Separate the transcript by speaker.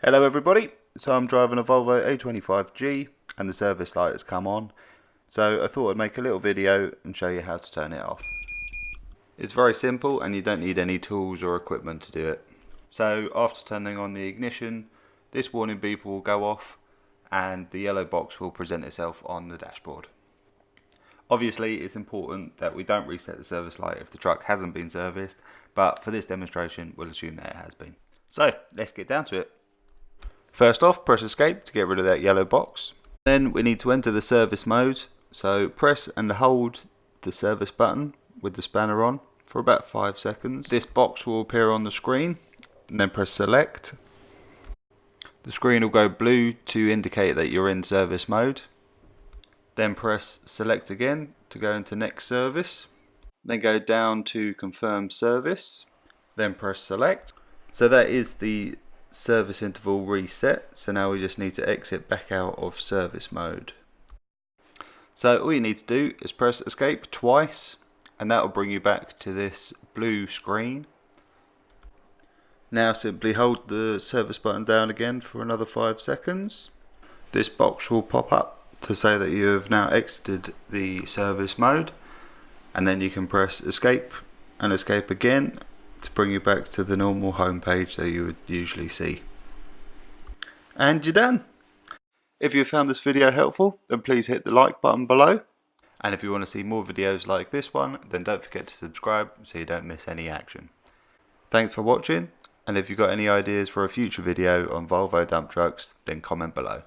Speaker 1: Hello everybody, so I'm driving a Volvo A25G and the service light has come on, so I thought I'd make a little video and show you how to turn it off. It's very simple and you don't need any tools or equipment to do it. So after turning on the ignition, this warning beep will go off and the yellow box will present itself on the dashboard. Obviously it's important that we don't reset the service light if the truck hasn't been serviced, but for this demonstration we'll assume that it has been. So let's get down to it. First off, press escape to get rid of that yellow box. Then we need to enter the service mode, so press and hold the service button with the spanner on for about 5 seconds. This box will appear on the screen, and then press select. The screen will go blue to indicate that you're in service mode. Then press select again to go into next service. Then go down to confirm service. Then press select. So that is the service interval reset, so now we just need to exit back out of service mode. So all you need to do is press escape twice and that will bring you back to this blue screen. Now simply hold the service button down again for another 5 seconds. This box will pop up to say that you have now exited the service mode, and then you can press escape and escape again to bring you back to the normal home page that you would usually see. And you're done! If you found this video helpful, then please hit the like button below. And if you want to see more videos like this one, then don't forget to subscribe so you don't miss any action. Thanks for watching, and if you've got any ideas for a future video on Volvo dump trucks, then comment below.